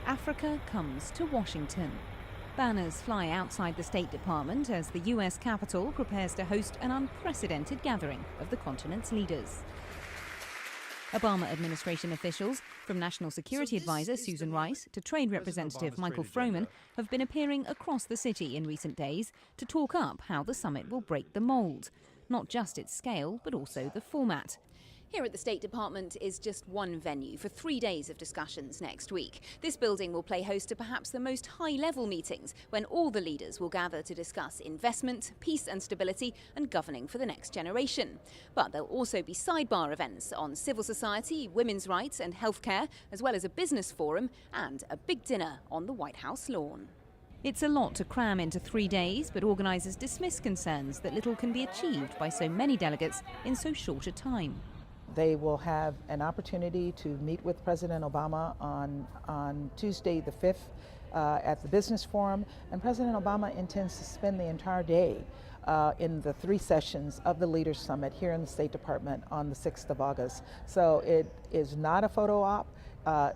Africa comes to Washington. Banners fly outside the State Department as the US Capitol prepares to host an unprecedented gathering of the continent's leaders. Obama administration officials, from National Security Advisor Susan Rice to Trade Representative Michael Froman, have been appearing across the city in recent days to talk up how the summit will break the mold. Not just its scale, but also the format. Here at the State Department is just one venue for 3 days of discussions next week. This building will play host to perhaps the most high-level meetings when all the leaders will gather to discuss investment, peace and stability and governing for the next generation. But there'll also be sidebar events on civil society, women's rights and healthcare, as well as a business forum and a big dinner on the White House lawn. It's a lot to cram into 3 days, but organisers dismiss concerns that little can be achieved by so many delegates in so short a time. They will have an opportunity to meet with President Obama on Tuesday the 5th at the Business Forum, and President Obama intends to spend the entire day in the 3 sessions of the Leaders Summit here in the State Department on the 6th of August. So it is not a photo op.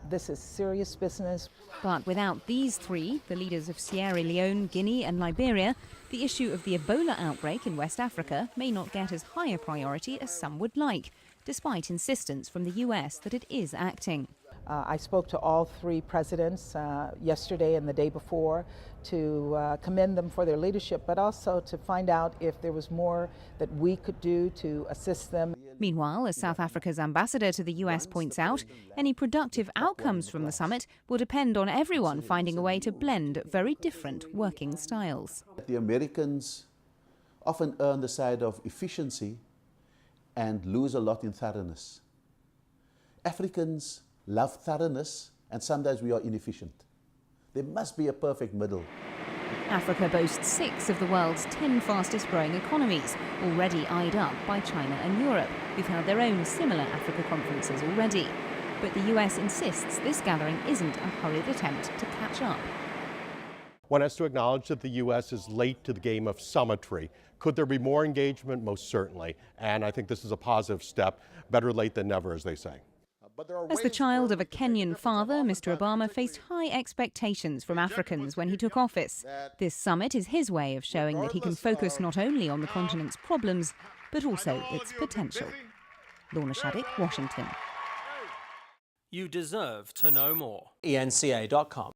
This is serious business. But without these 3, the leaders of Sierra Leone, Guinea and Liberia, the issue of the Ebola outbreak in West Africa may not get as high a priority as some would like, despite insistence from the US that it is acting. I spoke to all 3 presidents yesterday and the day before to commend them for their leadership, but also to find out if there was more that we could do to assist them. Meanwhile, as South Africa's ambassador to the US points out, any productive outcomes from the summit will depend on everyone finding a way to blend very different working styles. The Americans often err on the side of efficiency and lose a lot in thoroughness. Africans love thoroughness, and sometimes we are inefficient. There must be a perfect middle. Africa boasts 6 of the world's 10 fastest growing economies, already eyed up by China and Europe, who've held their own similar Africa conferences already. But the US insists this gathering isn't a hurried attempt to catch up. One has to acknowledge that the U.S. is late to the game of summitry. Could there be more engagement? Most certainly. And I think this is a positive step. Better late than never, as they say. As the child of a Kenyan father, Mr. Obama faced high expectations from Africans when he took office. This summit is his way of showing that he can focus not only on the continent's problems, but also its potential. Lorna Shaddick, Washington. You deserve to know more. ENCA.com.